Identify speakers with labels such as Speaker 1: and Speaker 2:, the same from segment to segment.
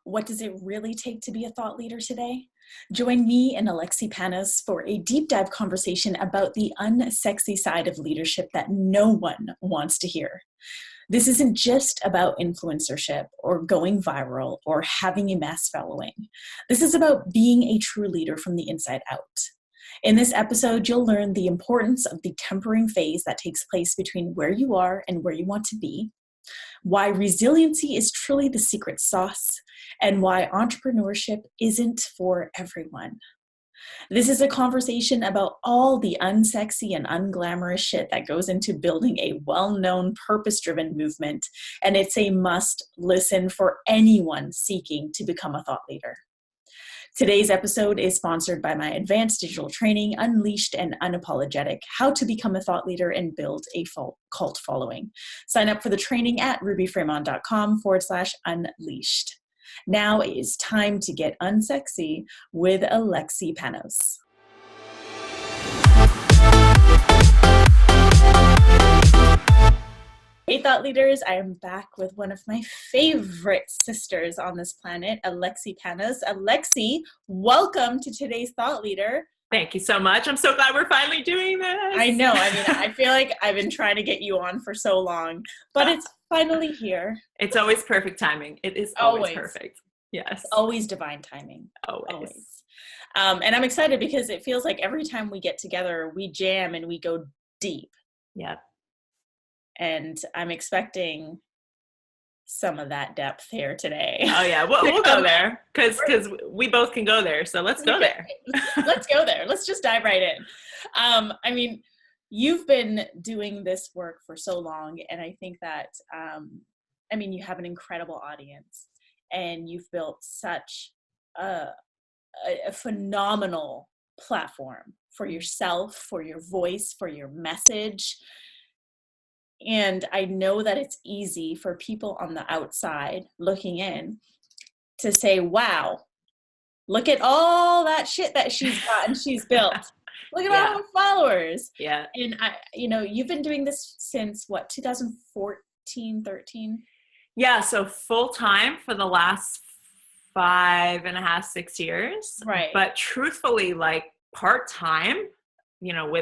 Speaker 1: What does it really take to be a thought leader today? Join me and Alexi Panos for a deep dive conversation about the unsexy side of leadership that no one wants to hear. This isn't just about influencership or going viral or having a mass following. This is about being a true leader from the inside out. In this episode, you'll learn the importance of the tempering phase that takes place between where you are and where you want to be, why resiliency is truly the secret sauce, and why entrepreneurship isn't for everyone. This is a conversation about all the unsexy and unglamorous shit that goes into building a well-known, purpose-driven movement, and it's a must listen for anyone seeking to become a thought leader. Today's episode is sponsored by my advanced digital training, Unleashed and Unapologetic, How to Become a Thought Leader and Build a Cult Following. Sign up for the training at rubyfremon.com/unleashed. Now it is time to get unsexy with Alexi Panos. Hey thought leaders, I am back with one of my favorite sisters on this planet, Alexi Panos. Alexi, welcome to today's Thought Leader.
Speaker 2: Thank you so much. I'm so glad we're finally doing this.
Speaker 1: I know. I feel like I've been trying to get you on for so long, but it's finally here.
Speaker 2: It's always perfect timing. It is always perfect. Yes.
Speaker 1: Always divine timing.
Speaker 2: Always.
Speaker 1: And I'm excited because it feels like every time we get together, we jam and we go deep.
Speaker 2: Yeah.
Speaker 1: And I'm expecting some of that depth here today.
Speaker 2: Oh yeah, we'll go there because we both can go there. So let's go there.
Speaker 1: Let's go there. Let's just dive right in. You've been doing this work for so long, and I think that you have an incredible audience, and you've built such a phenomenal platform for yourself, for your voice, for your message. And I know that it's easy for people on the outside looking in to say, wow, look at all that shit that she's got and she's built. Look at all her followers.
Speaker 2: Yeah.
Speaker 1: And you've been doing this since what, 2014, 13?
Speaker 2: Yeah. So full time for the last 5.5, 6 years.
Speaker 1: Right.
Speaker 2: But truthfully, like part time,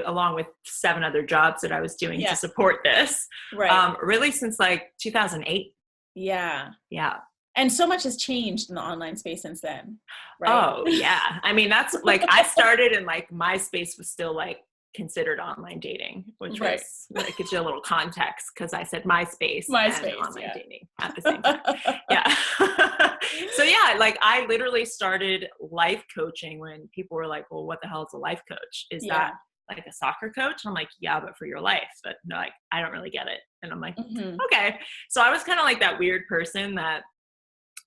Speaker 2: along with 7 other jobs that I was doing to support this,
Speaker 1: right.
Speaker 2: Really since like 2008.
Speaker 1: Yeah.
Speaker 2: Yeah.
Speaker 1: And so much has changed in the online space since then. Right?
Speaker 2: Oh yeah. That's like, I started and like MySpace was still like considered online dating, which was like, gives you a little context. Cause I said MySpace and online dating at the same time. Yeah. So yeah, like I literally started life coaching when people were like, well, what the hell is a life coach? Is that like a soccer coach? I'm like, yeah, but for your life. But no, like, I don't really get it. And I'm like, okay. So I was kind of like that weird person that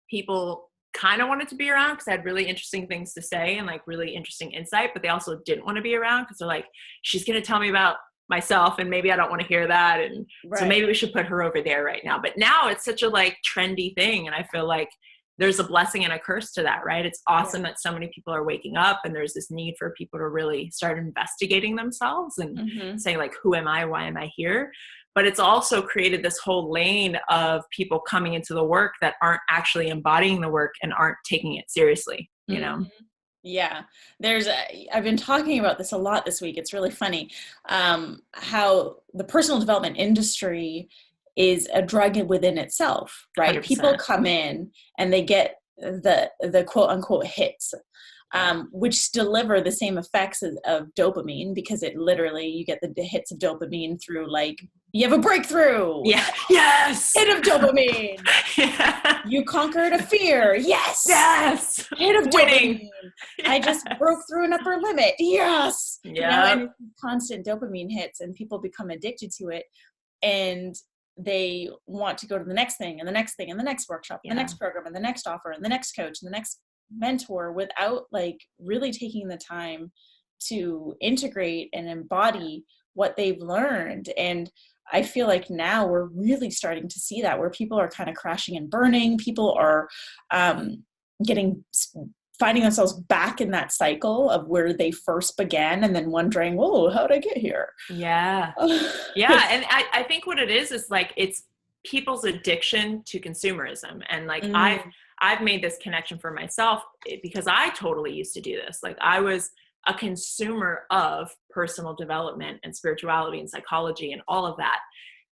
Speaker 2: people kind of wanted to be around because I had really interesting things to say and like really interesting insight, but they also didn't want to be around because they're like, she's going to tell me about myself and maybe I don't want to hear that. And so maybe we should put her over there right now. But now it's such a like trendy thing. And I feel like there's a blessing and a curse to that, right? It's awesome that so many people are waking up and there's this need for people to really start investigating themselves and saying like, who am I? Why am I here? But it's also created this whole lane of people coming into the work that aren't actually embodying the work and aren't taking it seriously, you know?
Speaker 1: Yeah. I've been talking about this a lot this week. It's really funny how the personal development industry is a drug within itself, right?
Speaker 2: 100%.
Speaker 1: People come in and they get the quote unquote hits, which deliver the same effects of dopamine because it literally, you get the hits of dopamine through like, you have a breakthrough.
Speaker 2: Yeah. Yes.
Speaker 1: Hit of dopamine.
Speaker 2: Yeah.
Speaker 1: You conquered a fear. Yes.
Speaker 2: Yes.
Speaker 1: Hit of
Speaker 2: Winning.
Speaker 1: dopamine. Yes. I just broke through an upper limit. Yes.
Speaker 2: Yeah.
Speaker 1: And constant dopamine hits and people become addicted to it. And they want to go to the next thing and the next thing and the next workshop, and the next program and the next offer and the next coach and the next mentor without like really taking the time to integrate and embody what they've learned. And I feel like now we're really starting to see that where people are kind of crashing and burning. People are finding themselves back in that cycle of where they first began and then wondering, whoa, how'd I get here?
Speaker 2: Yeah. Yeah. And I think what it is like, it's people's addiction to consumerism. And like, I've made this connection for myself because I totally used to do this. Like I was a consumer of personal development and spirituality and psychology and all of that,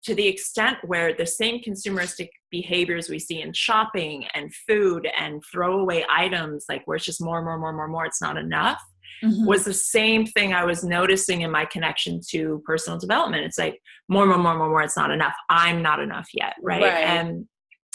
Speaker 2: to the extent where the same consumeristic behaviors we see in shopping and food and throwaway items, like where it's just more, it's not enough, was the same thing I was noticing in my connection to personal development. It's like more, it's not enough. I'm not enough yet, right? And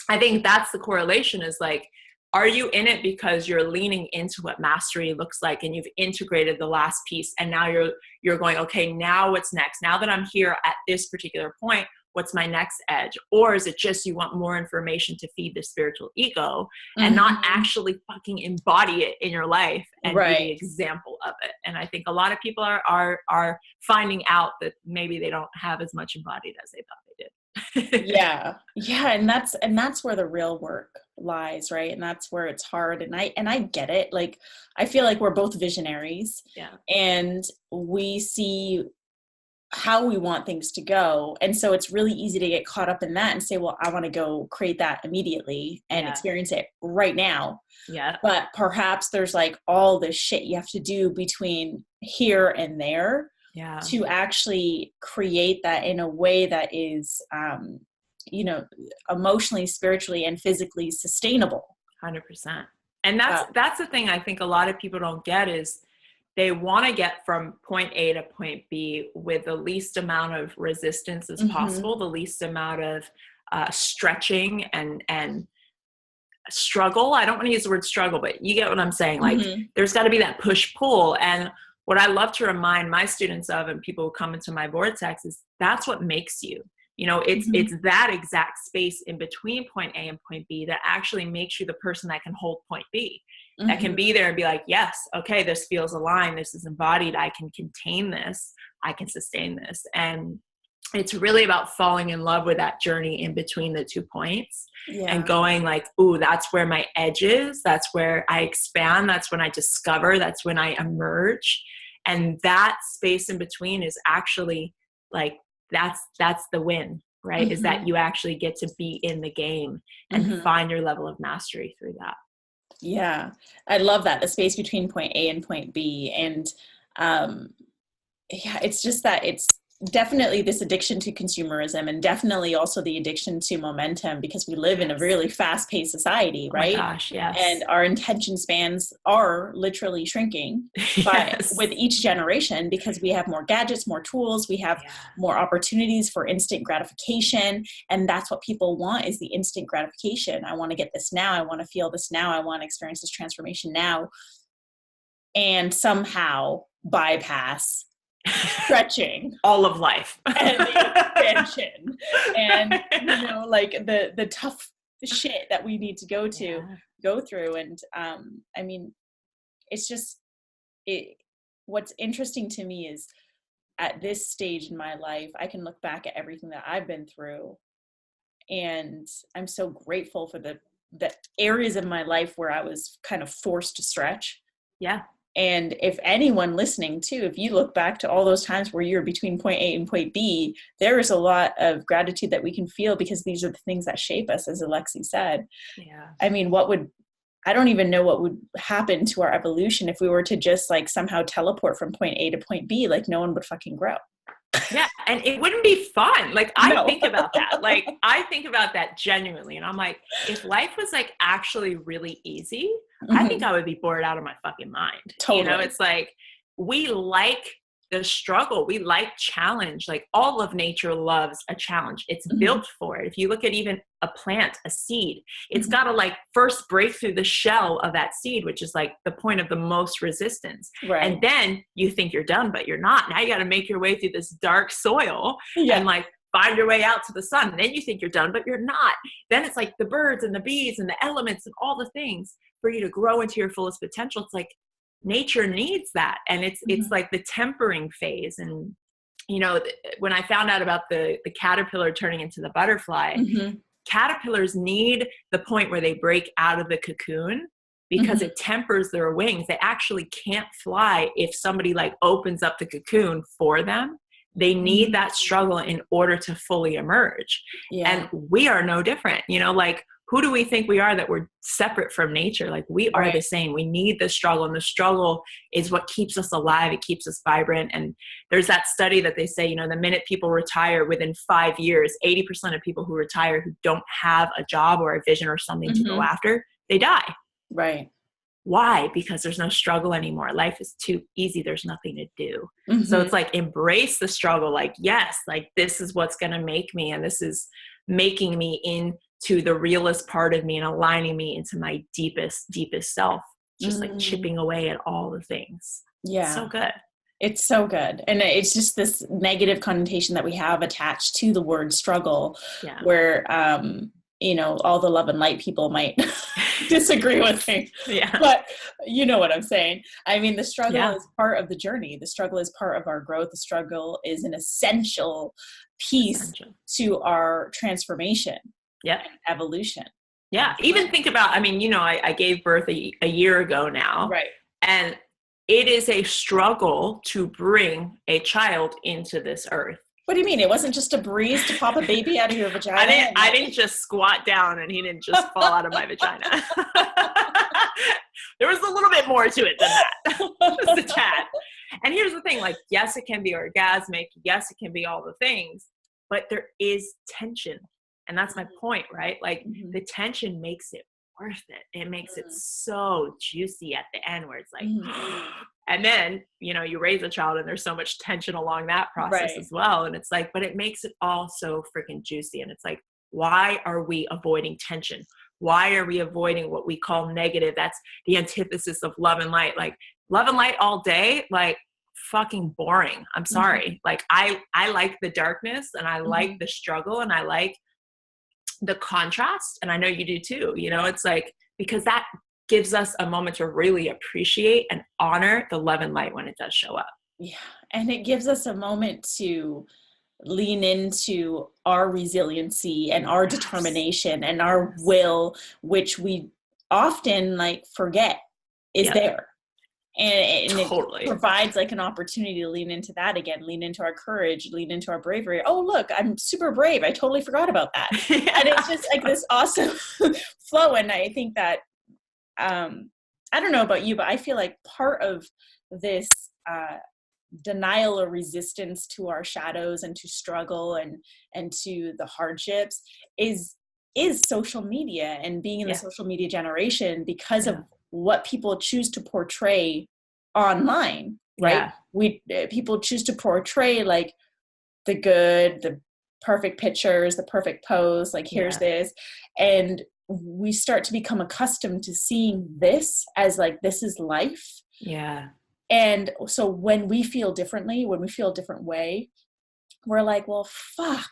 Speaker 2: I think that's the correlation, is like, are you in it because you're leaning into what mastery looks like and you've integrated the last piece, and now you're going, okay, now what's next? Now that I'm here at this particular point, what's my next edge? Or is it just you want more information to feed the spiritual ego and not actually fucking embody it in your life and be the example of it? And I think a lot of people are finding out that maybe they don't have as much embodied as they thought they did.
Speaker 1: Yeah. And that's where the real work lies, right? And that's where it's hard. And I get it. Like, I feel like we're both visionaries, and we see how we want things to go. And so it's really easy to get caught up in that and say, well, I want to go create that immediately and experience it right now. But perhaps there's like all this shit you have to do between here and there to actually create that in a way that is, emotionally, spiritually, and physically sustainable.
Speaker 2: 100%. And that's the thing I think a lot of people don't get, is they want to get from point A to point B with the least amount of resistance as possible, the least amount of stretching and struggle. I don't want to use the word struggle, but you get what I'm saying. Like, there's got to be that push-pull. And what I love to remind my students of, and people who come into my vortex, is that's what makes you. It's that exact space in between point A and point B that actually makes you the person that can hold point B. That can be there and be like, yes, okay, this feels aligned. This is embodied. I can contain this. I can sustain this. And it's really about falling in love with that journey in between the 2 points and going like, ooh, that's where my edge is. That's where I expand. That's when I discover. That's when I emerge. And that space in between is actually like, that's the win, right? Is that you actually get to be in the game and find your level of mastery through that.
Speaker 1: Yeah, I love that, the space between point A and point B. And it's just that it's definitely this addiction to consumerism, and definitely also the addiction to momentum, because we live in a really fast-paced society, right?
Speaker 2: Oh my gosh, yes.
Speaker 1: And our attention spans are literally shrinking with each generation, because we have more gadgets, more tools, we have more opportunities for instant gratification. And that's what people want, is the instant gratification. I want to get this now. I want to feel this now. I want to experience this transformation now. And somehow bypass stretching
Speaker 2: all of life
Speaker 1: and the expansion and like the tough shit that we need to go through. And I mean, it's just what's interesting to me is, at this stage in my life, I can look back at everything that I've been through, and I'm so grateful for the areas of my life where I was kind of forced to stretch. And if anyone listening too, if you look back to all those times where you're between point A and point B, there is a lot of gratitude that we can feel, because these are the things that shape us, as Alexi said. I mean, I don't even know what would happen to our evolution if we were to just like somehow teleport from point A to point B. Like, no one would fucking grow.
Speaker 2: And it wouldn't be fun. Like, I think about that. Like, I think about that genuinely. And I'm like, if life was like actually really easy, I think I would be bored out of my fucking mind.
Speaker 1: Totally.
Speaker 2: It's like, we like the struggle. We like challenge. Like, all of nature loves a challenge. It's built for it. If you look at even a plant, a seed, it's got to like first break through the shell of that seed, which is like the point of the most resistance. And then you think you're done, but you're not. Now you got to make your way through this dark soil and like find your way out to the sun. And then you think you're done, but you're not. Then it's like the birds and the bees and the elements and all the things for you to grow into your fullest potential. It's like, nature needs that. And it's like the tempering phase. And, when I found out about the caterpillar turning into the butterfly, caterpillars need the point where they break out of the cocoon, because it tempers their wings. They actually can't fly if somebody like opens up the cocoon for them. They need that struggle in order to fully emerge. And we are no different. Like, who do we think we are that we're separate from nature? Like we are the same. We need the struggle, and the struggle is what keeps us alive. It keeps us vibrant. And there's that study that they say, you know, the minute people retire, within 5 years, 80% of people who retire who don't have a job or a vision or something to go after, they die.
Speaker 1: Right.
Speaker 2: Why? Because there's no struggle anymore. Life is too easy. There's nothing to do. So it's like, embrace the struggle. Like, yes, like this is what's going to make me, and this is making me into the realest part of me and aligning me into my deepest self, just like chipping away at all the things.
Speaker 1: Yeah.
Speaker 2: It's so good.
Speaker 1: It's so good. And it's just this negative connotation that we have attached to the word struggle, where, you know, all the love and light people might disagree with me. But you know what I'm saying? I mean, the struggle is part of the journey. The struggle is part of our growth. The struggle is an essential piece to our transformation and evolution.
Speaker 2: Even think about, I mean, you know, I gave birth a year ago now.
Speaker 1: Right.
Speaker 2: And it is a struggle to bring a child into this earth.
Speaker 1: What do you mean? It wasn't just a breeze to pop a baby out of your vagina?
Speaker 2: I didn't just squat down and he didn't just fall out of my vagina. There was a little bit more to it than that. Just a tad. And here's the thing, like, yes, it can be orgasmic. Yes, it can be all the things, but there is tension. And that's my point, right? Like the tension makes it worth it. It makes it so juicy at the end where it's like, and then, you know, you raise a child and there's so much tension along that process as well. And it's like, but it makes it all so freaking juicy. And it's like, why are we avoiding tension? Why are we avoiding what we call negative? That's the antithesis of love and light. Like love and light all day, like fucking boring. I'm sorry. Like I like the darkness, and I like the struggle, and I like the contrast. And I know you do too. You know, it's like, because that gives us a moment to really appreciate and honor the love and light when it does show up.
Speaker 1: Yeah. And it gives us a moment to lean into our resiliency and our determination and our will, which we often like forget is there. And
Speaker 2: totally.
Speaker 1: It provides like an opportunity to lean into that again, lean into our courage, lean into our bravery. Oh, look, I'm super brave. I totally forgot about that. And it's just like this awesome flow. And I think that, I don't know about you, but I feel like part of this denial or resistance to our shadows and to struggle and to the hardships is social media and being in the social media generation, because of what people choose to portray online, right? People choose to portray like the good, the perfect pictures, the perfect pose, like here's this. And we start to become accustomed to seeing this as like, this is life.
Speaker 2: Yeah.
Speaker 1: And so when we feel differently, when we feel a different way, we're like, well, fuck,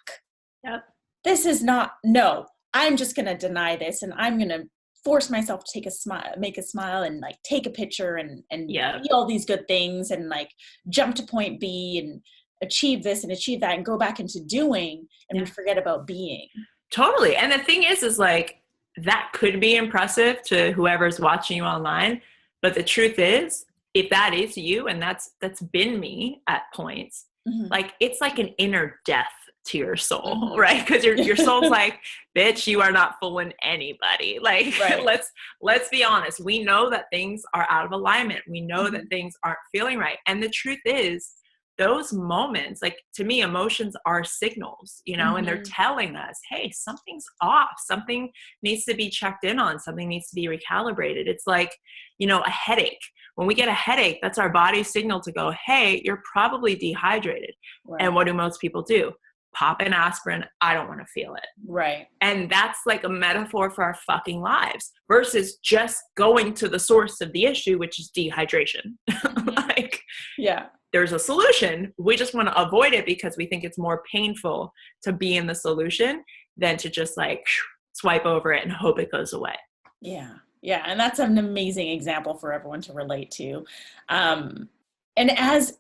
Speaker 1: this is not, no, I'm just going to deny this. And I'm going to force myself to make a smile and like take a picture and be all these good things and like jump to point B and achieve this and achieve that and go back into doing, and we forget about being.
Speaker 2: Totally. And the thing is like, that could be impressive to whoever's watching you online. But the truth is, if that is you, and that's been me at points, like it's like an inner death to your soul, right? Because your soul's like, bitch, you are not fooling anybody. Like, let's be honest. We know that things are out of alignment. We know that things aren't feeling right. And the truth is, those moments, like to me, emotions are signals, you know, and they're telling us, hey, something's off. Something needs to be checked in on. Something needs to be recalibrated. It's like, you know, a headache. When we get a headache, that's our body's signal to go, hey, you're probably dehydrated. And what do most people do? Pop an aspirin. I don't want to feel it.
Speaker 1: Right.
Speaker 2: And that's like a metaphor for our fucking lives versus just going to the source of the issue, which is dehydration. Like, there's a solution. We just want to avoid it because we think it's more painful to be in the solution than to just like swipe over it and hope it goes away.
Speaker 1: Yeah. Yeah. And that's an amazing example for everyone to relate to. And as,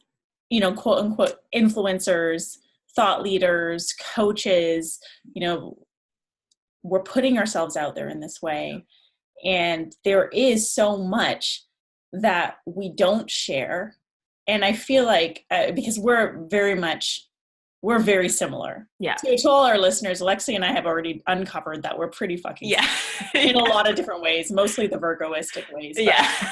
Speaker 1: you know, quote unquote, influencers, thought leaders, coaches, you know, we're putting ourselves out there in this way. And there is so much that we don't share. And I feel like, because we're very much we're very similar.
Speaker 2: Yeah.
Speaker 1: To all our listeners, Alexi and I have already uncovered that we're pretty fucking similar in a lot of different ways, mostly the Virgoistic ways.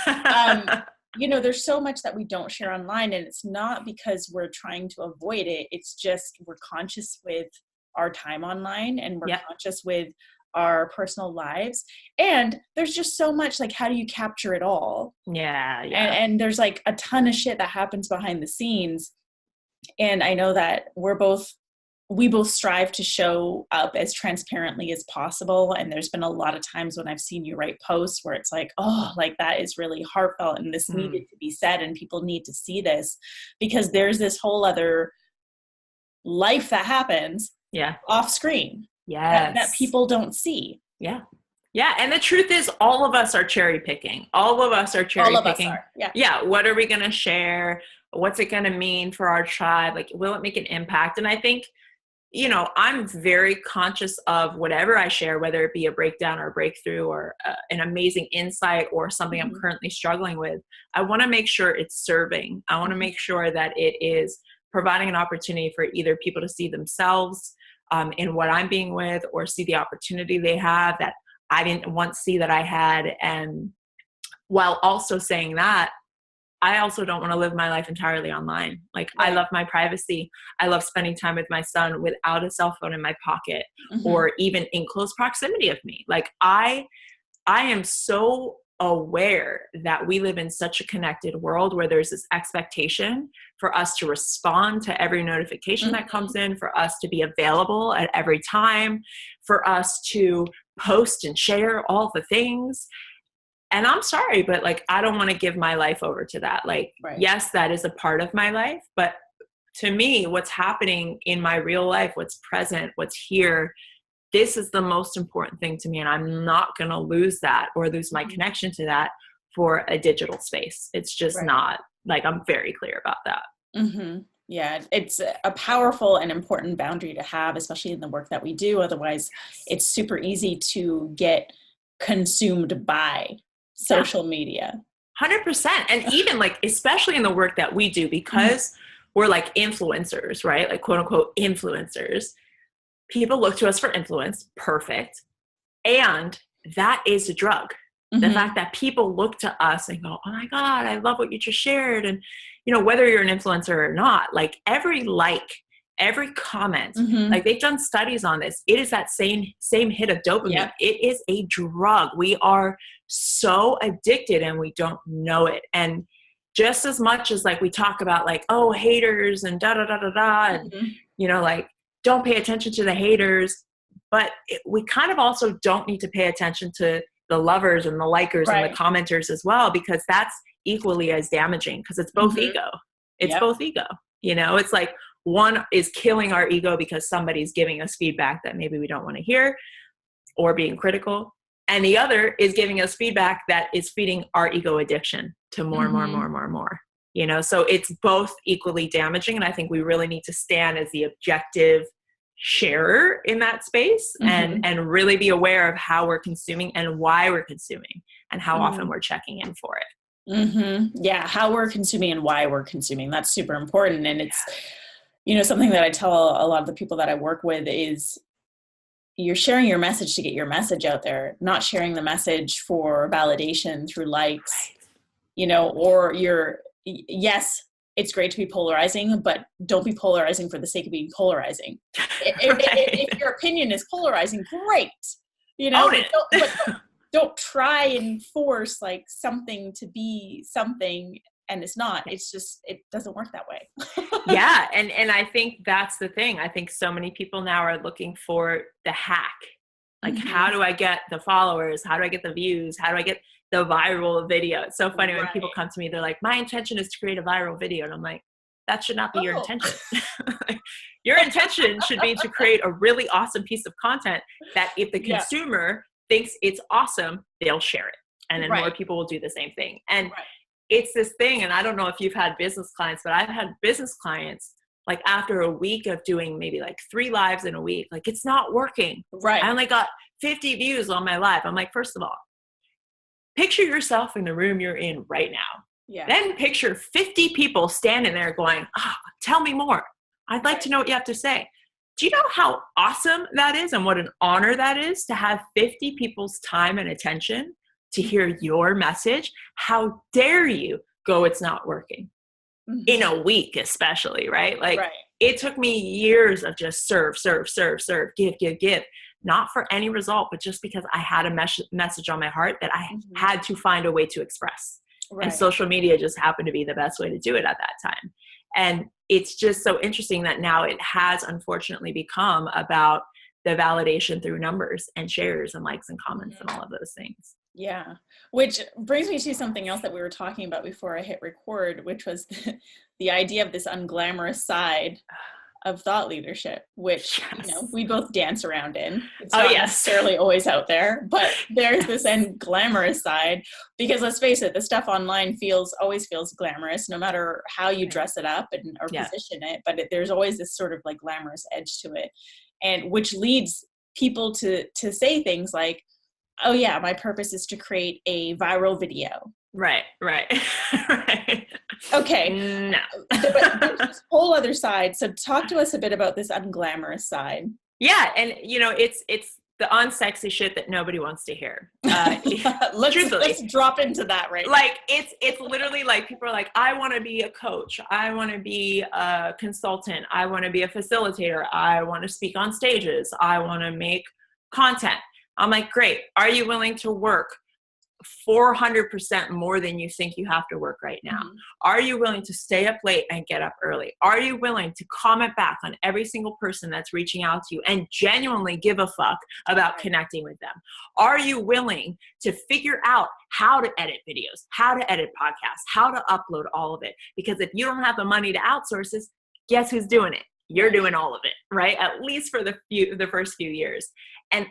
Speaker 1: But, you know, there's so much that we don't share online, and it's not because we're trying to avoid it. It's just we're conscious with our time online, and we're conscious with our personal lives. And there's just so much, like, how do you capture it all? And there's like a ton of shit that happens behind the scenes. And I know that we both strive to show up as transparently as possible. And there's been a lot of times when I've seen you write posts where it's like, oh, like that is really heartfelt and this needed to be said and people need to see this, because there's this whole other life that happens off screen that people don't see.
Speaker 2: Yeah. And the truth is, all of us are cherry picking. All of us are cherry picking. What are we going to share? What's it going to mean for our tribe? Like, will it make an impact? And I think, you know, I'm very conscious of whatever I share, whether it be a breakdown or a breakthrough or an amazing insight or something I'm currently struggling with. I want to make sure it's serving. I want to make sure that it is providing an opportunity for either people to see themselves in what I'm being with, or see the opportunity they have that I didn't once see that I had. And while also saying that, I also don't want to live my life entirely online. Like, I love my privacy. I love spending time with my son without a cell phone in my pocket or even in close proximity of me. Like, I am so aware that we live in such a connected world where there's this expectation for us to respond to every notification that comes in, for us to be available at every time, for us to post and share all the things. And I'm sorry, but like, I don't want to give my life over to that. Like, yes, that is a part of my life, but to me, what's happening in my real life, what's present, what's here, this is the most important thing to me. And I'm not going to lose that or lose my connection to that for a digital space. It's just not, like, I'm very clear about that.
Speaker 1: Yeah, it's a powerful and important boundary to have, especially in the work that we do. Otherwise, it's super easy to get consumed by social media.
Speaker 2: 100%. And even like, especially in the work that we do, because we're like influencers, right? Like, quote unquote influencers. People look to us for influence. Perfect. And that is a drug. The fact that people look to us and go, oh my God, I love what you just shared. And, you know, whether you're an influencer or not, like every comment, like they've done studies on this. It is that same hit of dopamine. It is a drug. We are so addicted and we don't know it. And just as much as like we talk about like, oh, haters and da da da da da, and you know, like, don't pay attention to the haters, but we kind of also don't need to pay attention to the lovers and the likers and the commenters as well, because that's equally as damaging, because it's both ego. It's both ego. You know, it's like one is killing our ego because somebody's giving us feedback that maybe we don't want to hear or being critical. And the other is giving us feedback that is feeding our ego addiction to more and more. You know, so it's both equally damaging. And I think we really need to stand as the objective sharer in that space and really be aware of how we're consuming and why we're consuming and how often we're checking in for it.
Speaker 1: Yeah, how we're consuming and why we're consuming. That's super important. And it's, you know, something that I tell a lot of the people that I work with is you're sharing your message to get your message out there, not sharing the message for validation through likes, you know, or yes, it's great to be polarizing, but don't be polarizing for the sake of being polarizing. If your opinion is polarizing, great. You know, don't try and force like something to be something and it's not. It's just, it doesn't work that way.
Speaker 2: Yeah. And I think that's the thing. I think so many people now are looking for the hack. Like, how do I get the followers? How do I get the views? How do I get the viral video? It's so funny when people come to me, they're like, my intention is to create a viral video. And I'm like, that should not be your intention. Your intention should be to create a really awesome piece of content that if the consumer thinks it's awesome, they'll share it. And then more people will do the same thing. And it's this thing, and I don't know if you've had business clients, but I've had business clients like after a week of doing maybe like 3 lives in a week, like it's not working. I only got 50 views on my live. I'm like, first of all, picture yourself in the room you're in right now. Then picture 50 people standing there going, oh, tell me more. I'd like to know what you have to say. Do you know how awesome that is and what an honor that is to have 50 people's time and attention to hear your message? How dare you go, it's not working? In a week, especially, right? Like it took me years of just serve, give, not for any result, but just because I had a message on my heart that I had to find a way to express. And social media just happened to be the best way to do it at that time. And it's just so interesting that now it has unfortunately become about the validation through numbers and shares and likes and comments and all of those things.
Speaker 1: Yeah. Which brings me to something else that we were talking about before I hit record, which was the idea of this unglamorous side of thought leadership, which, we both dance around in. It's not necessarily always out there, but there's this unglamorous side, because let's face it, the stuff online always feels glamorous, no matter how you dress it up or position it, but there's always this sort of like glamorous edge to it. And which leads people to say things like, oh yeah, my purpose is to create a viral video.
Speaker 2: Right.
Speaker 1: Okay.
Speaker 2: No.
Speaker 1: But there's this whole other side. So talk to us a bit about this unglamorous side.
Speaker 2: Yeah. And it's the unsexy shit that nobody wants to hear.
Speaker 1: Let's drop into that right
Speaker 2: now. Like it's literally like people are like, I want to be a coach. I want to be a consultant. I want to be a facilitator. I want to speak on stages. I want to make content. I'm like, great. Are you willing to work 400% more than you think you have to work right now? Are you willing to stay up late and get up early? Are you willing to comment back on every single person that's reaching out to you and genuinely give a fuck about connecting with them? Are you willing to figure out how to edit videos, how to edit podcasts, how to upload all of it? Because if you don't have the money to outsource this, guess who's doing it? You're doing all of it, right? At least for the first few years. And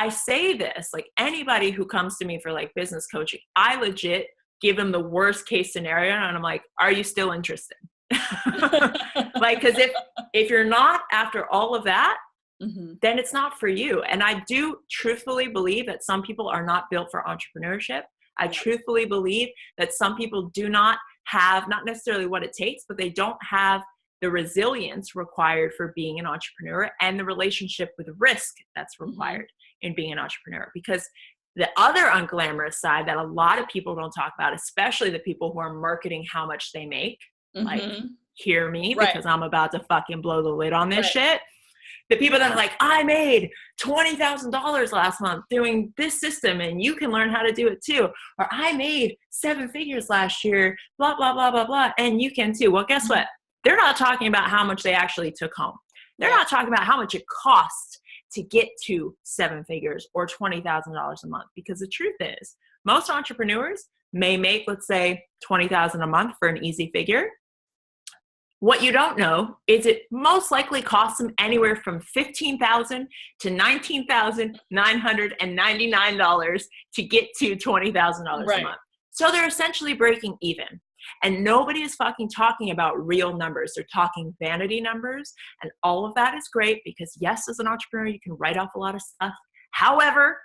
Speaker 2: I say this, like anybody who comes to me for like business coaching, I legit give them the worst case scenario. And I'm like, are you still interested? Like, cause if you're not after all of that, then it's not for you. And I do truthfully believe that some people are not built for entrepreneurship. I truthfully believe that some people do not have, not necessarily what it takes, but they don't have the resilience required for being an entrepreneur and the relationship with risk that's required in being an entrepreneur. Because the other unglamorous side that a lot of people don't talk about, especially the people who are marketing how much they make, like, hear me, because I'm about to fucking blow the lid on this shit. The people that are like, I made $20,000 last month doing this system and you can learn how to do it too. Or I made 7 figures last year, blah, blah, blah, blah, blah. And you can too. Well, guess what? They're not talking about how much they actually took home. They're not talking about how much it costs to get to 7 figures or $20,000 a month. Because the truth is, most entrepreneurs may make, let's say, $20,000 a month for an easy figure. What you don't know is it most likely costs them anywhere from $15,000 to $19,999 to get to $20,000 a month. So they're essentially breaking even. And nobody is fucking talking about real numbers. They're talking vanity numbers. And all of that is great because, yes, as an entrepreneur, you can write off a lot of stuff. However,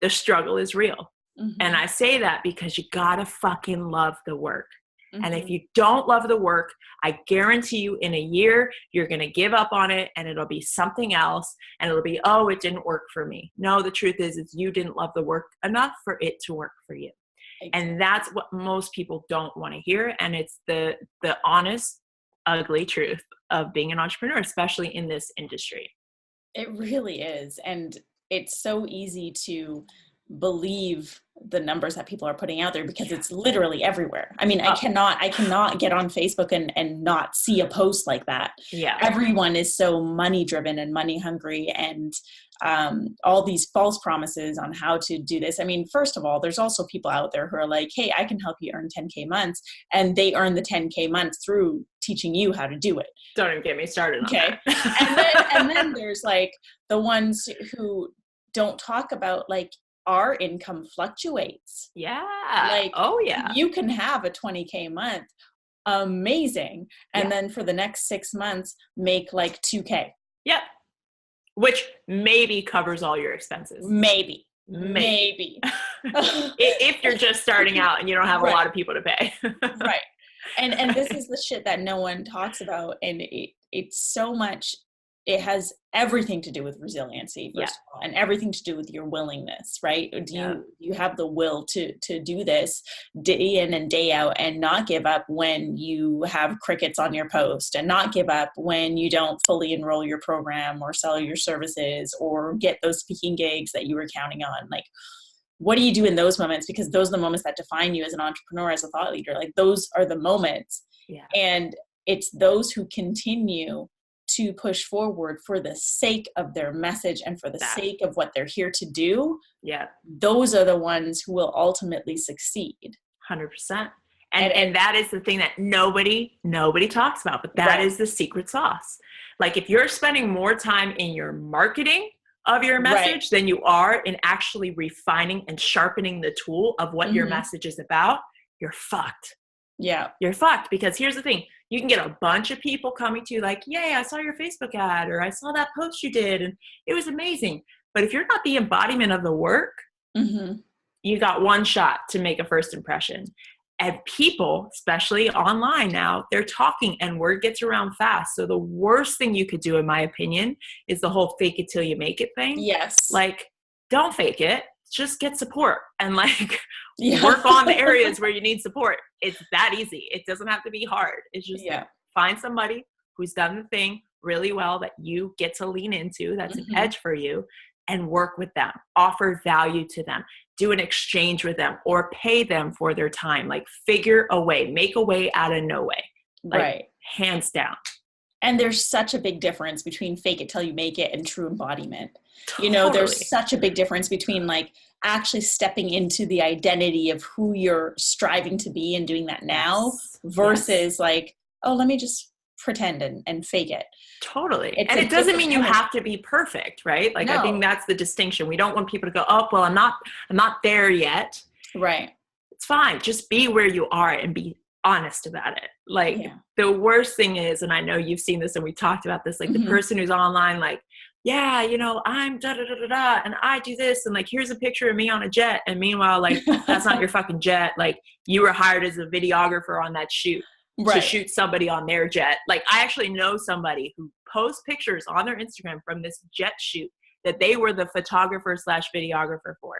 Speaker 2: the struggle is real. And I say that because you gotta fucking love the work. And if you don't love the work, I guarantee you in a year, you're going to give up on it and it'll be something else. And it'll be, oh, it didn't work for me. No, the truth is you didn't love the work enough for it to work for you. And that's what most people don't want to hear. And it's the honest, ugly truth of being an entrepreneur, especially in this industry.
Speaker 1: It really is. And it's so easy to believe the numbers that people are putting out there because it's literally everywhere. I mean, I cannot get on Facebook and not see a post like that.
Speaker 2: Yeah.
Speaker 1: Everyone is so money driven and money hungry and all these false promises on how to do this. I mean, first of all, there's also people out there who are like, hey, I can help you earn 10K months. And they earn the 10K months through teaching you how to do it.
Speaker 2: Don't even get me started on that.
Speaker 1: and then there's like the ones who don't talk about like, our income fluctuates.
Speaker 2: Yeah.
Speaker 1: Like,
Speaker 2: oh yeah.
Speaker 1: You can have a 20K month. Amazing. And then for the next 6 months, make like 2K.
Speaker 2: Yep. Which maybe covers all your expenses.
Speaker 1: Maybe.
Speaker 2: If you're just starting out and you don't have a lot of people to pay.
Speaker 1: Right. And this is the shit that no one talks about. And it's so much, it has everything to do with resiliency, first of all, and everything to do with your willingness, right? Do you have the will to do this day in and day out and not give up when you have crickets on your post, and not give up when you don't fully enroll your program or sell your services or get those speaking gigs that you were counting on? Like, what do you do in those moments? Because those are the moments that define you as an entrepreneur, as a thought leader. Like, those are the moments. Yeah. And it's those who continue to push forward for the sake of their message and for the sake of what they're here to do. Yeah. Those are the ones who will ultimately succeed.
Speaker 2: 100%. And that is the thing that nobody talks about, but that is the secret sauce. Like, if you're spending more time in your marketing of your message than you are in actually refining and sharpening the tool of what your message is about, you're fucked. Yeah. You're fucked, because here's the thing. You can get a bunch of people coming to you like, yay, I saw your Facebook ad, or I saw that post you did, and it was amazing. But if you're not the embodiment of the work, you got one shot to make a first impression. And people, especially online now, they're talking and word gets around fast. So the worst thing you could do, in my opinion, is the whole fake it till you make it thing. Yes. Like, don't fake it. Just get support and work on the areas where you need support. It's that easy. It doesn't have to be hard. It's just find somebody who's done the thing really well that you get to lean into, that's an edge for you, and work with them. Offer value to them. Do an exchange with them, or pay them for their time. Like, figure a way, make a way out of no way. Like, hands down.
Speaker 1: And there's such a big difference between fake it till you make it and true embodiment. Totally. You know, there's such a big difference between like actually stepping into the identity of who you're striving to be and doing that now versus like, oh, let me just pretend and fake it.
Speaker 2: Totally. And it doesn't mean you have to be perfect, right? Like, I think that's the distinction. We don't want people to go, oh, well, I'm not there yet. Right. It's fine. Just be where you are and be honest about it. Like, the worst thing is, and I know you've seen this and we talked about this, like the person who's online, like, yeah, you know, I'm da da da da da, and I do this, and like, here's a picture of me on a jet, and meanwhile, like, that's not your fucking jet. Like, you were hired as a videographer on that shoot to shoot somebody on their jet. Like, I actually know somebody who posts pictures on their Instagram from this jet shoot that they were the photographer / videographer for,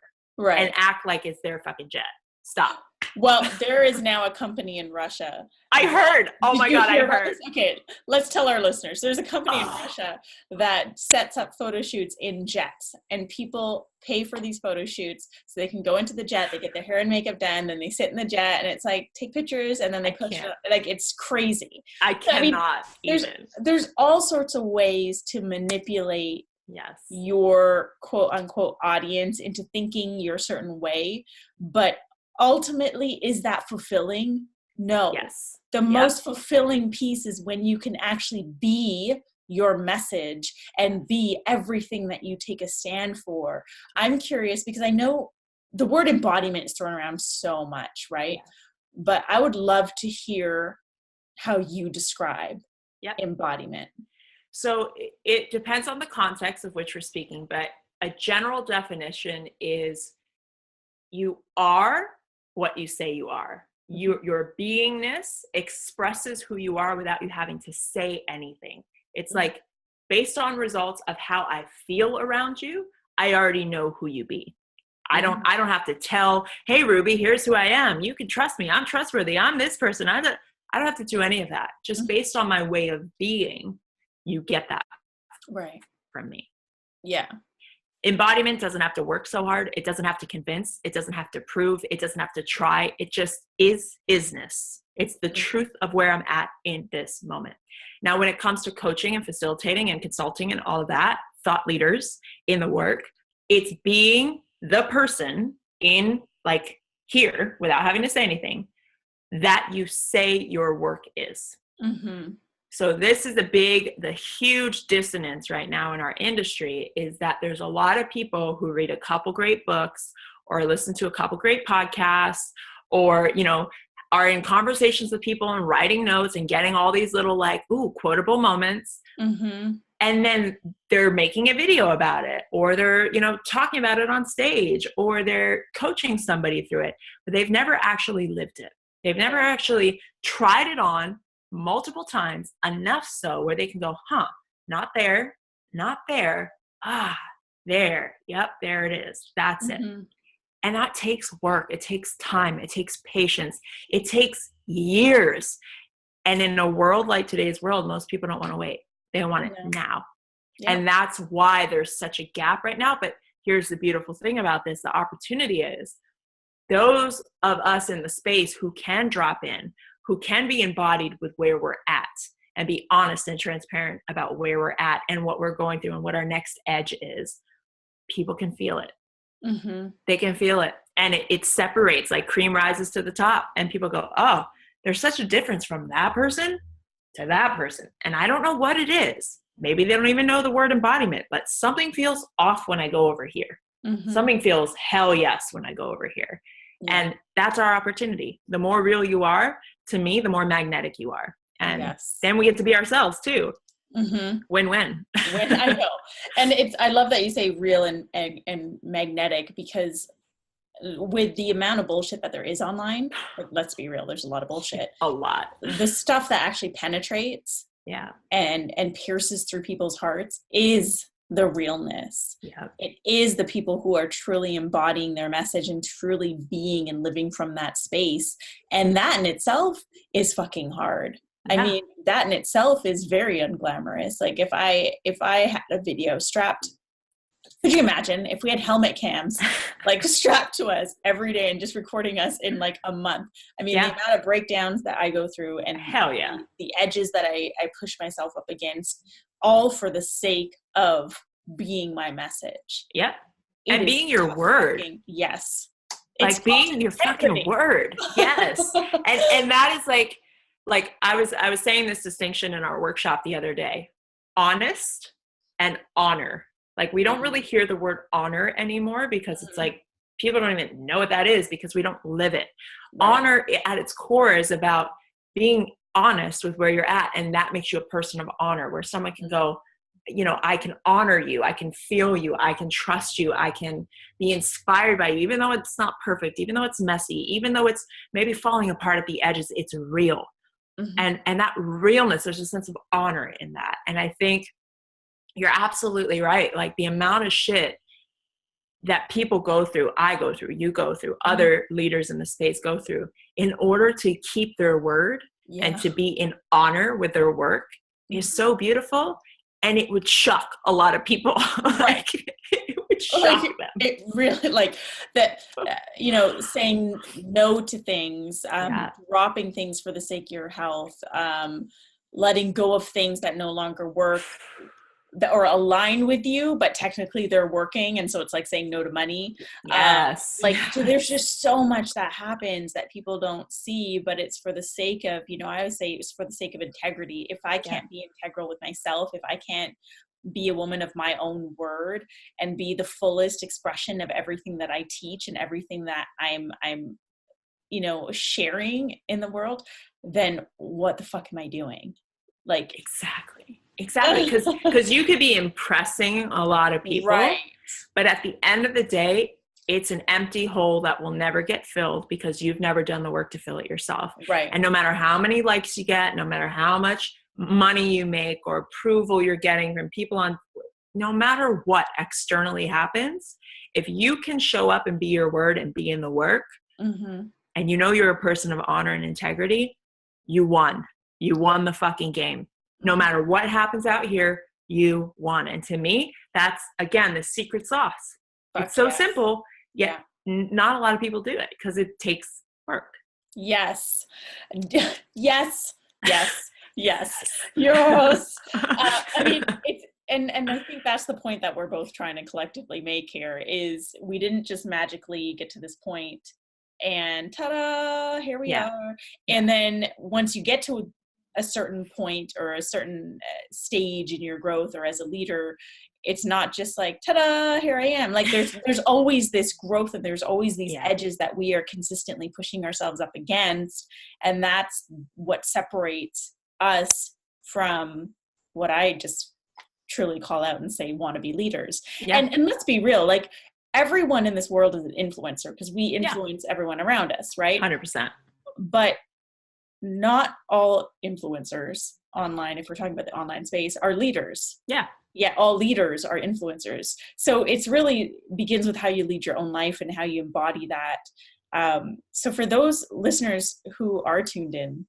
Speaker 2: and act like it's their fucking jet. Stop.
Speaker 1: Well, there is now a company in Russia.
Speaker 2: I heard. Oh my God, I heard.
Speaker 1: Okay, let's tell our listeners. There's a company in Russia that sets up photo shoots in jets, and people pay for these photo shoots so they can go into the jet, they get their hair and makeup done, then they sit in the jet, and it's like, take pictures, and then they push it. Like, it's crazy.
Speaker 2: I cannot even.
Speaker 1: There's all sorts of ways to manipulate your quote unquote audience into thinking you're a certain way, but ultimately, is that fulfilling? No. Yes. The most fulfilling piece is when you can actually be your message and be everything that you take a stand for. I'm curious because I know the word embodiment is thrown around so much, right? Yeah. But I would love to hear how you describe embodiment.
Speaker 2: So it depends on the context of which we're speaking, but a general definition is you are what you say you are. Your beingness expresses who you are without you having to say anything. It's like, based on results of how I feel around you, I already know who you be. I don't have to tell, hey, Ruby, here's who I am. You can trust me. I'm trustworthy. I'm this person. I don't have to do any of that. Just based on my way of being, you get that from me. Yeah. Embodiment doesn't have to work so hard. It doesn't have to convince. It doesn't have to prove. It doesn't have to try. It just isness. It's the truth of where I'm at in this moment. Now, when it comes to coaching and facilitating and consulting and all of that, thought leaders in the work, it's being the person in like here without having to say anything that you say your work is. Mm-hmm. So this is the huge dissonance right now in our industry is that there's a lot of people who read a couple great books or listen to a couple great podcasts or, you know, are in conversations with people and writing notes and getting all these little like, quotable moments. Mm-hmm. And then they're making a video about it or they're, you know, talking about it on stage or they're coaching somebody through it, but they've never actually lived it. They've never actually tried it on, multiple times, enough so where they can go, not there, not there. There. Yep, there it is. That's it. And that takes work. It takes time. It takes patience. It takes years. And in a world like today's world, most people don't want to wait. They want it now. Yep. And that's why there's such a gap right now. But here's the beautiful thing about this. The opportunity is those of us in the space who can drop in, who can be embodied with where we're at and be honest and transparent about where we're at and what we're going through and what our next edge is. People can feel it. They can feel it. And it separates, like cream rises to the top and people go, oh, there's such a difference from that person to that person. And I don't know what it is. Maybe they don't even know the word embodiment, but something feels off when I go over here. Something feels hell yes when I go over here. Yeah. And that's our opportunity. The more real you are, to me, the more magnetic you are. And then we get to be ourselves too. Win-win.
Speaker 1: I know. And I love that you say real and magnetic, because with the amount of bullshit that there is online, let's be real, there's a lot of bullshit.
Speaker 2: A lot.
Speaker 1: The stuff that actually penetrates and pierces through people's hearts is the realness. It is the people who are truly embodying their message and truly being and living from that space. And that in itself is fucking hard. I mean, that in itself is very unglamorous. Like if I had a video strapped, could you imagine if we had helmet cams like strapped to us every day and just recording us in like a month? I mean, the amount of breakdowns that I go through and the edges that I push myself up against, all for the sake of being my message.
Speaker 2: And being your word.
Speaker 1: Yes.
Speaker 2: Like being your fucking word. Yes. and that is like I was saying this distinction in our workshop the other day. Honest and honor. Like we don't really hear the word honor anymore because it's like people don't even know what that is because we don't live it. Honor at its core is about being honest with where you're at, and that makes you a person of honor, where someone can go, you know, I can honor you, I can feel you, I can trust you, I can be inspired by you, even though it's not perfect, even though it's messy, even though it's maybe falling apart at the edges, it's real. And that realness, there's a sense of honor in that. And I think you're absolutely right. Like the amount of shit that people go through, I go through, you go through, other leaders in the space go through in order to keep their word and to be in honor with their work is so beautiful. And it would shock a lot of people. Like it would shock them.
Speaker 1: It really, like that, you know, saying no to things, dropping things for the sake of your health, letting go of things that no longer work, that or align with you, but technically they're working. And so it's like saying no to money. So there's just so much that happens that people don't see, but it's for the sake of, you know, I always say it's for the sake of integrity. If I can't be integral with myself, if I can't be a woman of my own word and be the fullest expression of everything that I teach and everything that I'm, you know, sharing in the world, then what the fuck am I doing? Like,
Speaker 2: Exactly. Because you could be impressing a lot of people, but at the end of the day, it's an empty hole that will never get filled because you've never done the work to fill it yourself. And no matter how many likes you get, no matter how much money you make or approval you're getting from people no matter what externally happens, if you can show up and be your word and be in the work, and you know you're a person of honor and integrity, you won. You won the fucking game. No matter what happens out here, you won. And to me, that's, again, the secret sauce. It's so simple, yet not a lot of people do it because it takes work.
Speaker 1: Yes. Yours. I mean, it's, and I think that's the point that we're both trying to collectively make here is we didn't just magically get to this point and ta-da, here we are. And then once you get to a certain point or a certain stage in your growth or as a leader, it's not just like, ta-da, here I am. Like there's always this growth and there's always these edges that we are consistently pushing ourselves up against. And that's what separates us from what I just truly call out and say wannabe leaders. And let's be real, like everyone in this world is an influencer because we influence everyone around us, right?
Speaker 2: 100%.
Speaker 1: But not all influencers online, if we're talking about the online space, are leaders. Yeah, all leaders are influencers. So it's really begins with how you lead your own life and how you embody that. So for those listeners who are tuned in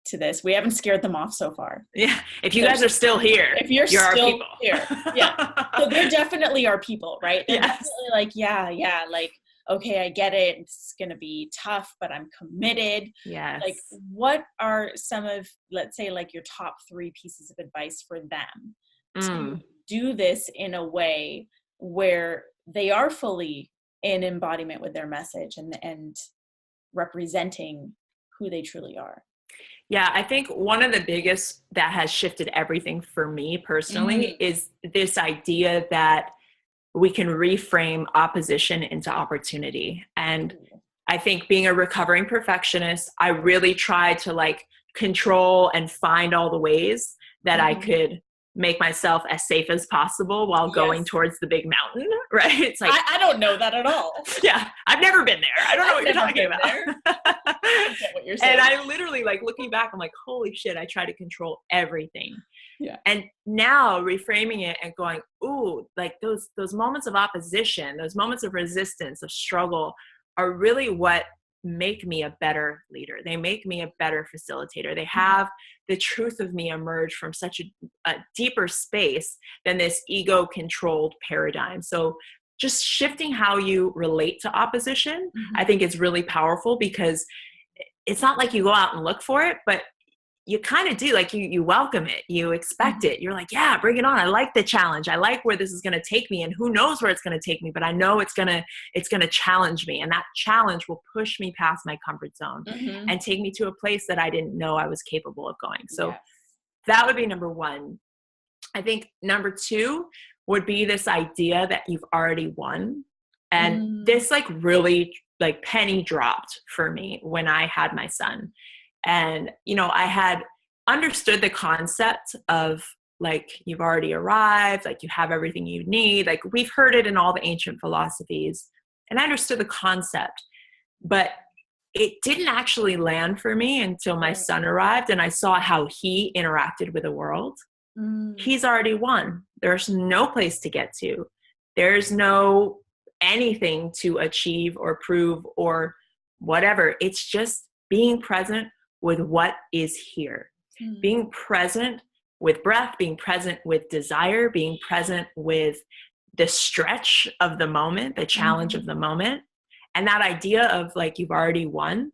Speaker 1: to this, we haven't scared them off so far.
Speaker 2: Yeah. If you guys are still here,
Speaker 1: if you're still
Speaker 2: our people.
Speaker 1: Here. Yeah. So they're definitely our people, right? They're definitely like, yeah, like, okay, I get it. It's going to be tough, but I'm committed.
Speaker 2: Yes.
Speaker 1: Like, what are some of, let's say, like your top 3 pieces of advice for them to do this in a way where they are fully in embodiment with their message and representing who they truly are?
Speaker 2: Yeah, I think one of the biggest that has shifted everything for me personally is this idea that we can reframe opposition into opportunity. And I think being a recovering perfectionist, I really tried to like control and find all the ways that I could make myself as safe as possible while going towards the big mountain, right? It's like,
Speaker 1: I don't know that at all.
Speaker 2: Yeah, I've never been there. I don't know what you're talking about.
Speaker 1: I get what you're saying.
Speaker 2: And I literally, like, looking back, I'm like, holy shit, I try to control everything.
Speaker 1: Yeah.
Speaker 2: And now reframing it and going, ooh, like those moments of opposition, those moments of resistance, of struggle are really what make me a better leader. They make me a better facilitator. They have the truth of me emerge from such a deeper space than this ego-controlled paradigm. So just shifting how you relate to opposition, I think is really powerful, because it's not like you go out and look for it, but you kind of do. Like you welcome it, you expect it. You're like, yeah, bring it on. I like the challenge. I like where this is going to take me, and who knows where it's going to take me, but I know it's going to challenge me. And that challenge will push me past my comfort zone and take me to a place that I didn't know I was capable of going. So that would be number 1. I think number 2 would be this idea that you've already won. And this like really like penny dropped for me when I had my son. And, you know, I had understood the concept of like, you've already arrived, like you have everything you need. Like we've heard it in all the ancient philosophies, and I understood the concept, but it didn't actually land for me until my son arrived and I saw how he interacted with the world. He's already won. There's no place to get to. There's no anything to achieve or prove or whatever. It's just being present with what is here, being present with breath, being present with desire, being present with the stretch of the moment, the challenge of the moment. And that idea of like, you've already won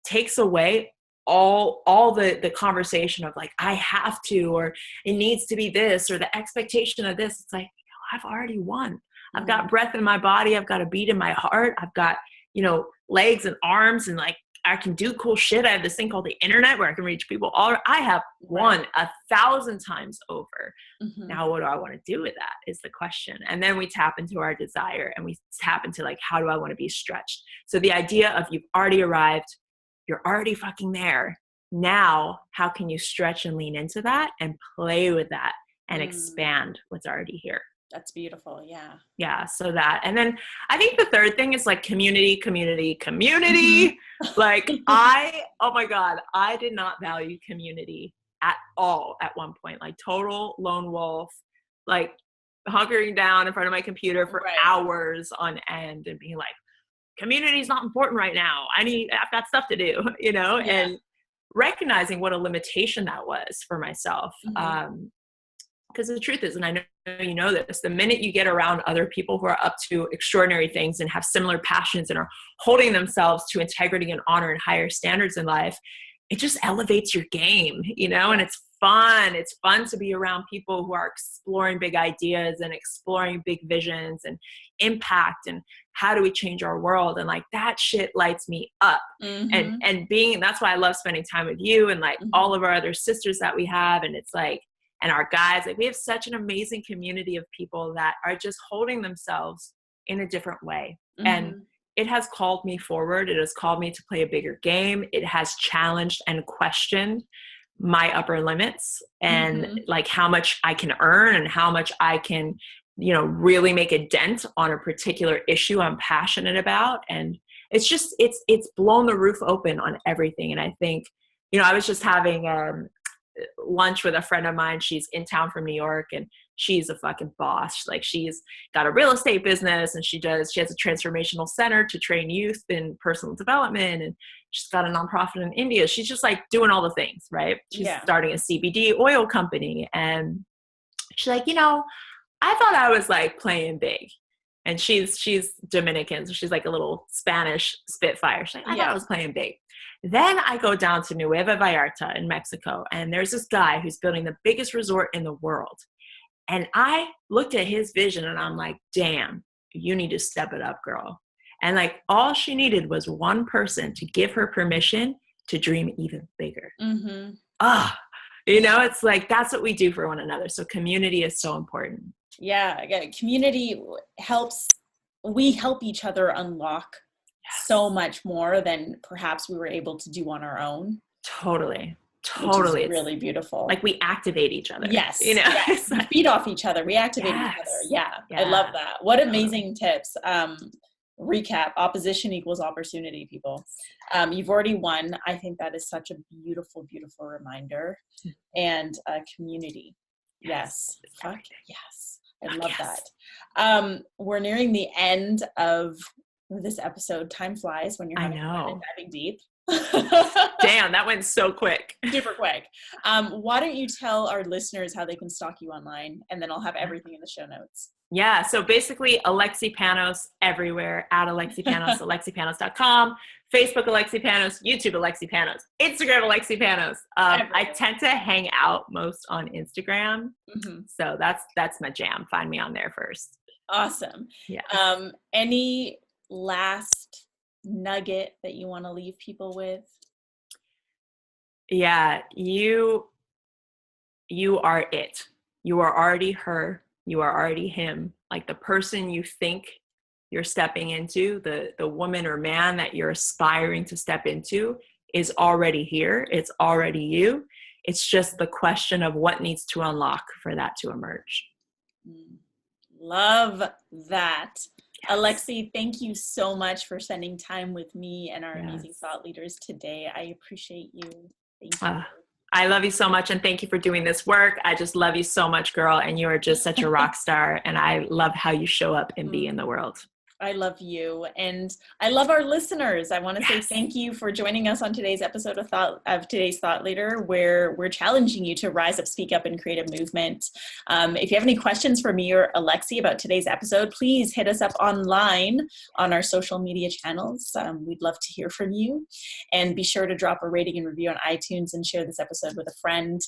Speaker 2: takes away all the conversation of like, I have to, or it needs to be this, or the expectation of this. It's like, I've already won. I've got breath in my body. I've got a beat in my heart. I've got, you know, legs and arms, and like, I can do cool shit. I have this thing called the internet where I can reach people. I have won 1,000 times over. Now, what do I want to do with that is the question. And then we tap into our desire, and we tap into like, how do I want to be stretched? So the idea of you've already arrived, you're already fucking there. Now, how can you stretch and lean into that and play with that and expand what's already here?
Speaker 1: That's beautiful. Yeah.
Speaker 2: Yeah. So that, and then I think the third thing is like community. Like oh my God, I did not value community at all at one point, like total lone wolf, like hunkering down in front of my computer for hours on end and being like, community is not important right now. I've got stuff to do, you know, and recognizing what a limitation that was for myself. Because the truth is, and I know you know this, the minute you get around other people who are up to extraordinary things and have similar passions and are holding themselves to integrity and honor and higher standards in life, it just elevates your game, you know, and it's fun. It's fun to be around people who are exploring big ideas and exploring big visions and impact and how do we change our world. And like that shit lights me up. And that's why I love spending time with you and like all of our other sisters that we have. And it's like, and our guys, like we have such an amazing community of people that are just holding themselves in a different way. And it has called me forward. It has called me to play a bigger game. It has challenged and questioned my upper limits and like how much I can earn and how much I can, you know, really make a dent on a particular issue I'm passionate about. And it's just, it's blown the roof open on everything. And I think, I was just having lunch with a friend of mine. She's in town from New York, and she's a fucking boss. Like, she's got a real estate business, and she has a transformational center to train youth in personal development, and she's got a nonprofit in India. She's just like doing all the things, right? She's starting a CBD oil company, and she's like, I thought I was like playing big. And she's Dominican, so she's like a little Spanish spitfire. She's like, I thought I was playing big. Then I go down to Nueva Vallarta in Mexico, and there's this guy who's building the biggest resort in the world. And I looked at his vision, and I'm like, damn, you need to step it up, girl. And like, all she needed was one person to give her permission to dream even bigger. It's like, that's what we do for one another. So community is so important.
Speaker 1: Yeah, community we help each other unlock so much more than perhaps we were able to do on our own.
Speaker 2: Totally.
Speaker 1: It's really beautiful.
Speaker 2: Like, we activate each other.
Speaker 1: Yes. We feed off each other. We activate each other. Yeah. I love that. What amazing tips. Recap: opposition equals opportunity, people. You've already won. I think that is such a beautiful, beautiful reminder. And community. Yes. Fuck yes. I love that. We're nearing the end of this episode. Time flies when you're having fun and diving deep.
Speaker 2: Damn, that went so quick.
Speaker 1: Super quick. Why don't you tell our listeners how they can stalk you online, and then I'll have everything in the show notes.
Speaker 2: Yeah. So basically, Alexi Panos everywhere, at Alexi Panos, alexipanos.com, Facebook Alexi Panos, YouTube Alexi Panos, Instagram Alexi Panos. I tend to hang out most on Instagram. So that's my jam. Find me on there first.
Speaker 1: Awesome. Yeah. Any last nugget that you want to leave people with?
Speaker 2: Yeah, you are it. You are already her. You are already him. Like, the person you think you're stepping into, the woman or man that you're aspiring to step into, is already here. It's already you. It's just the question of what needs to unlock for that to emerge.
Speaker 1: Love that. Yes. Alexi, thank you so much for spending time with me and our amazing thought leaders today. I appreciate you. Thank you.
Speaker 2: I love you so much, and thank you for doing this work. I just love you so much, girl, and you are just such a rock star, and I love how you show up and be in the world.
Speaker 1: I love you, and I love our listeners. I want to say thank you for joining us on today's episode of Today's Thought Leader, where we're challenging you to rise up, speak up, and create a movement. If you have any questions for me or Alexi about today's episode, please hit us up online on our social media channels. We'd love to hear from you, and be sure to drop a rating and review on iTunes and share this episode with a friend.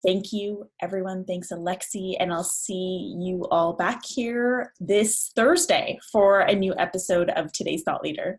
Speaker 1: Thank you, everyone. Thanks, Alexi. And I'll see you all back here this Thursday for a new episode of Today's Thought Leader.